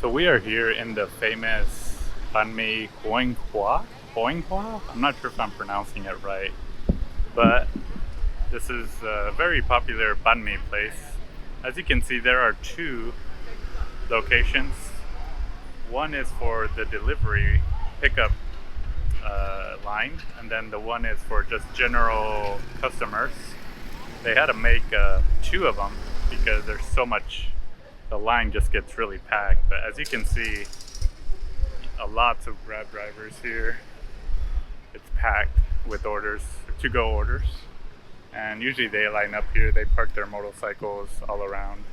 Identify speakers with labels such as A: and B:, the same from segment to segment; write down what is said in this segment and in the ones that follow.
A: So we are here in the famous Banh Hoing Hua. Hoing Hua? I'm not sure if I'm pronouncing it right, but this is a very popular banh mi place. As you can see, there are two locations. One is for the delivery pickup line, and then the one is for just general customers. They had to make two of them because there's so much. The line just gets really packed. But as you can see, a lots of Grab drivers here. It's packed with orders, to-go orders. And usually they line up here. They park their motorcycles all around.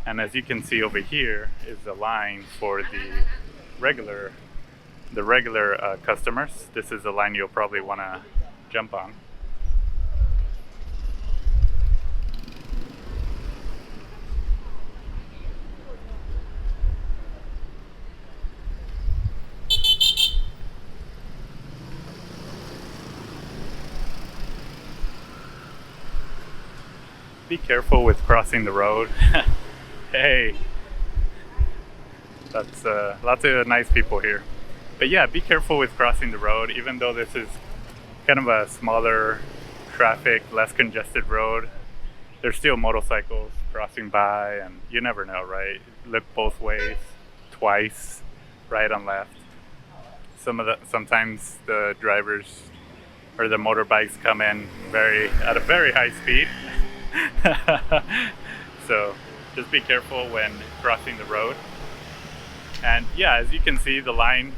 A: And as you can see over here is the line for regular the regular customers. This is the line you'll probably want to jump on. Be careful with crossing the road. Hey, that's lots of nice people here. But yeah, be careful with crossing the road. Even though this is kind of a smaller traffic, less congested road, there's still motorcycles crossing by, and you never know, right? Look both ways, twice, right and left. Sometimes the drivers or the motorbikes come in at a very high speed. So just be careful when crossing the road. And yeah, as you can see, the line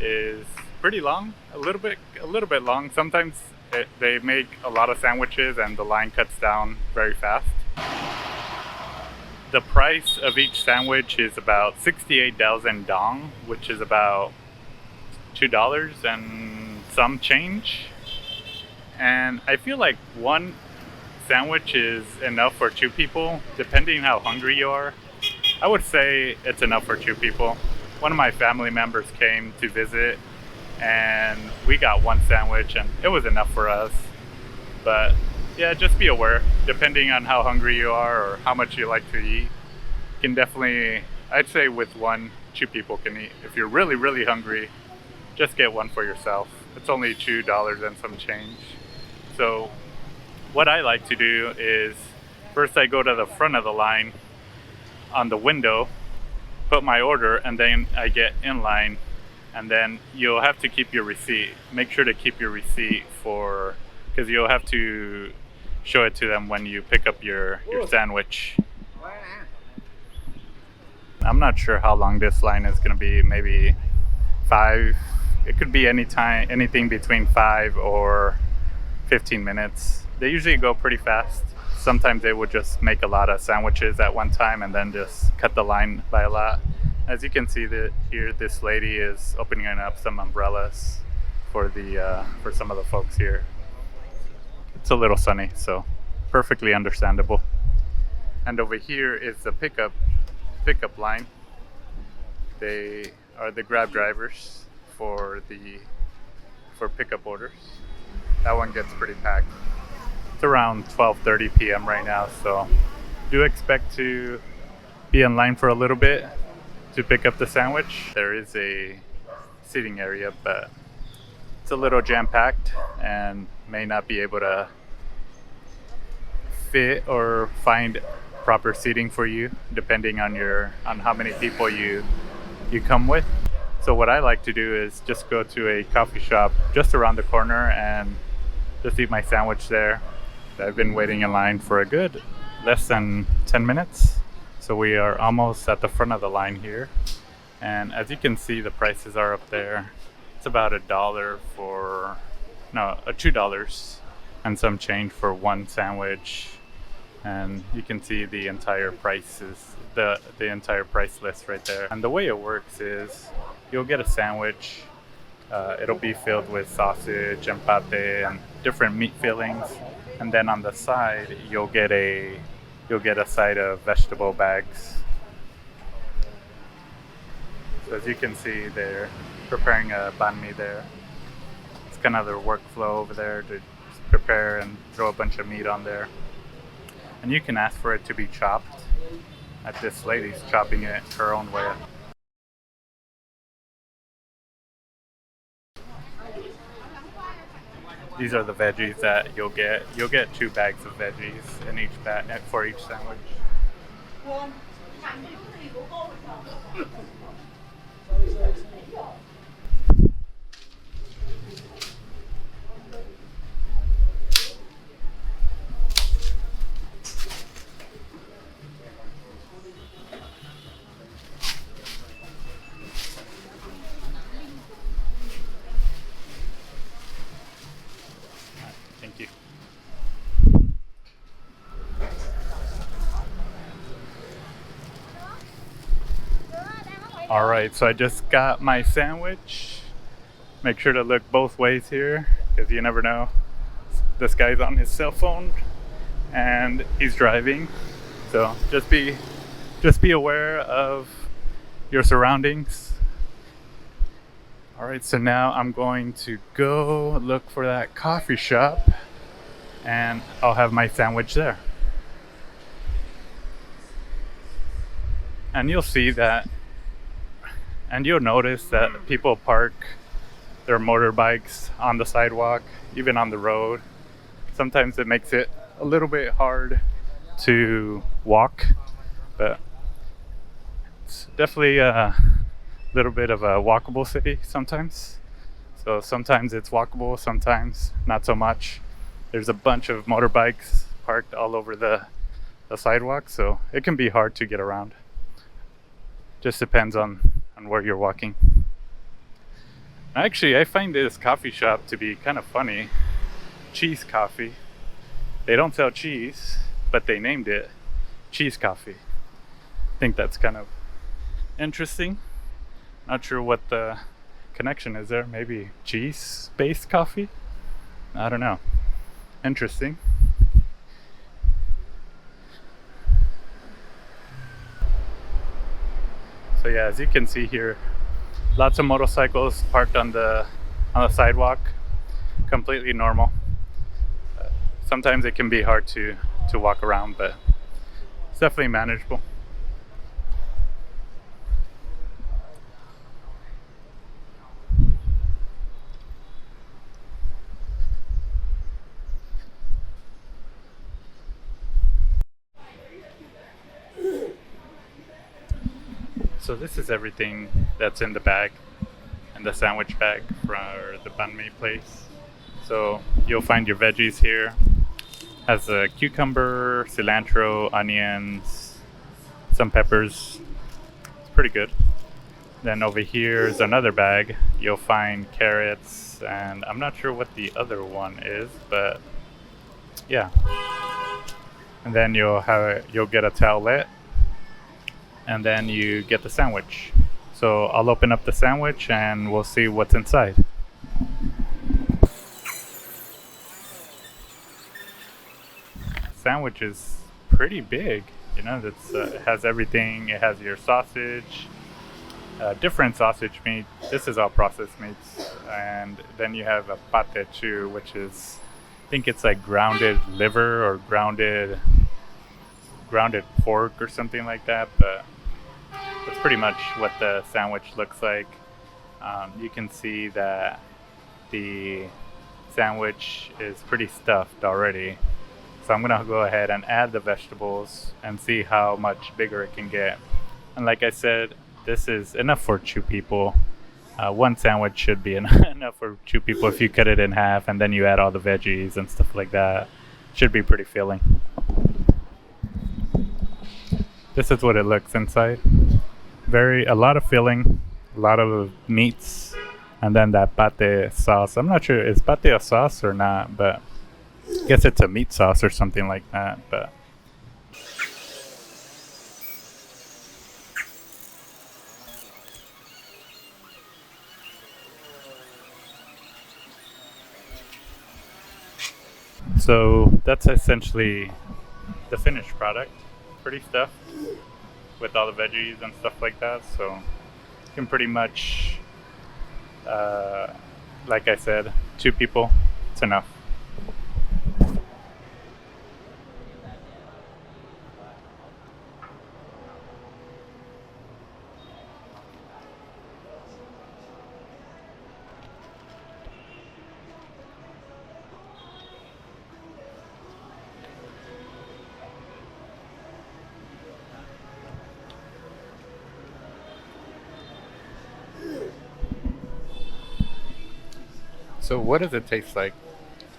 A: is pretty long, a little bit long. Sometimes they make a lot of sandwiches and the line cuts down very fast. The price of each sandwich is about 68,000 dong, which is about $2 and some change. And I feel like one sandwich is enough for two people, depending how hungry you are. I would say it's enough for two people. One of my family members came to visit and we got one sandwich and it was enough for us. But yeah, just be aware, depending on how hungry you are or how much you like to eat. You can definitely, I'd say with one, two people can eat. If you're really, really hungry, just get one for yourself. It's only $2 and some change. So what I like to do is first I go to the front of the line on the window, put my order, and then I get in line, and then you'll have to keep your receipt. Make sure to keep your receipt because you'll have to show it to them when you pick up your sandwich. I'm not sure how long this line is going to be, maybe 5. It could be anything between 5 or 15 minutes. They usually go pretty fast. Sometimes they would just make a lot of sandwiches at one time and then just cut the line by a lot. As you can see here, this lady is opening up some umbrellas for some of the folks here. It's a little sunny, so perfectly understandable. And over here is the pickup line. They are the Grab drivers for pickup orders. That one gets pretty packed. It's around 12:30 p.m. right now, so do expect to be in line for a little bit to pick up the sandwich. There is a seating area, but it's a little jam-packed and may not be able to fit or find proper seating for you depending on how many people you come with. So what I like to do is just go to a coffee shop just around the corner and just eat my sandwich there. I've been waiting in line for a good less than 10 minutes. So we are almost at the front of the line here. And as you can see, the prices are up there. It's about $2 and some change for one sandwich. And you can see the entire prices, the entire price list right there. And the way it works is you'll get a sandwich. It'll be filled with sausage and pate and different meat fillings. And then on the side, you'll get a side of vegetable bags. So as you can see, they're preparing a banh mi there. It's kind of their workflow over there to prepare and throw a bunch of meat on there. And you can ask for it to be chopped. This lady's chopping it her own way. These are the veggies that you'll get. You'll get 2 bags of veggies in each bag for each sandwich. Thank you. All right, so I just got my sandwich. Make sure to look both ways here because you never know. This guy's on his cell phone and he's driving. So just be aware of your surroundings. All right, so now I'm going to go look for that coffee shop and I'll have my sandwich there. And you'll see that, and you'll notice that people park their motorbikes on the sidewalk, even on the road. Sometimes it makes it a little bit hard to walk, but it's definitely a little bit of a walkable city sometimes. So sometimes it's walkable, sometimes not so much. There's a bunch of motorbikes parked all over the sidewalk, so it can be hard to get around. Just depends on where you're walking. Actually, I find this coffee shop to be kind of funny. Cheese coffee. They don't sell cheese, but they named it cheese coffee. I think that's kind of interesting. Not sure what the connection is there. Maybe cheese-based coffee? I don't know. Interesting. So yeah, as you can see here, lots of motorcycles parked on the sidewalk. Completely normal. Sometimes it can be hard to walk around, but it's definitely manageable. So this is everything that's in the bag, in the sandwich bag for the banh mi place. So you'll find your veggies here. Has a cucumber, cilantro, onions, some peppers. It's pretty good. Then over here is another bag. You'll find carrots, and I'm not sure what the other one is, but yeah. And then you'll get a towelette, and then you get the sandwich. So I'll open up the sandwich and we'll see what's inside. Sandwich is pretty big. You know, it has everything. It has your sausage, different sausage meat. This is all processed meats. And then you have a pate too, which is, I think it's like grounded liver or grounded pork or something like that. But that's pretty much what the sandwich looks like. You can see that the sandwich is pretty stuffed already. So I'm gonna go ahead and add the vegetables and see how much bigger it can get. And like I said, this is enough for 2 people. One sandwich should be enough for 2 people if you cut it in half and then you add all the veggies and stuff like that. Should be pretty filling. This is what it looks inside. A lot of filling, a lot of meats, and then that pate sauce. I'm not sure, is pate a sauce or not, but I guess it's a meat sauce or something like that. But so that's essentially the finished product. Pretty stuffed with all the veggies and stuff like that. So you can pretty much, like I said, 2 people, it's enough. So what does it taste like?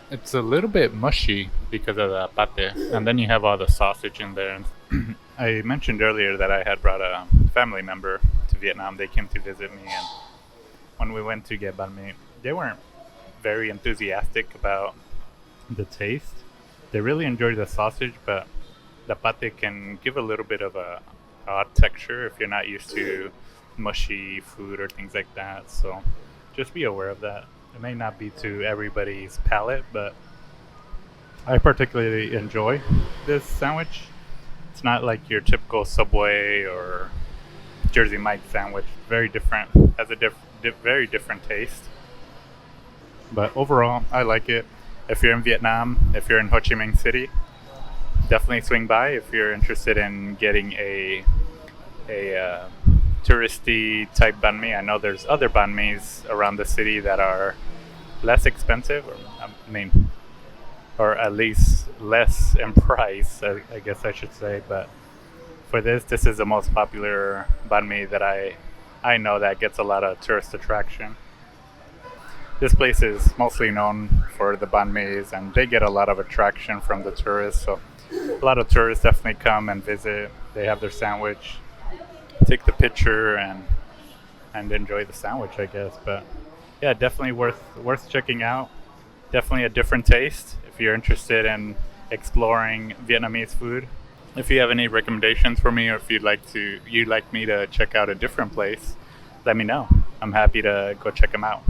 A: It's a little bit mushy because of the pate, and then you have all the sausage in there. And I mentioned earlier that I had brought a family member to Vietnam. They came to visit me, and when we went to get banh mi, they weren't very enthusiastic about the taste. They really enjoyed the sausage, but the pate can give a little bit of a odd texture if you're not used to mushy food or things like that. So just be aware of that. It may not be to everybody's palate, but I particularly enjoy this sandwich. It's not like your typical Subway or Jersey Mike sandwich. Very different. Has a very different taste. But overall, I like it. If you're in Vietnam, if you're in Ho Chi Minh City, definitely swing by if you're interested in getting a touristy type banh mi. I know there's other banh mi's around the city that are less expensive, or at least less in price, I guess I should say. But for this is the most popular banh mi that I know that gets a lot of tourist attraction. This place is mostly known for the banh mi's, and they get a lot of attraction from the tourists. So a lot of tourists definitely come and visit. They have their sandwich, take the picture, and enjoy the sandwich, I guess. But yeah, definitely worth checking out. Definitely a different taste if you're interested in exploring Vietnamese food. If you have any recommendations for me, or if you'd like me to check out a different place, let me know. I'm happy to go check them out.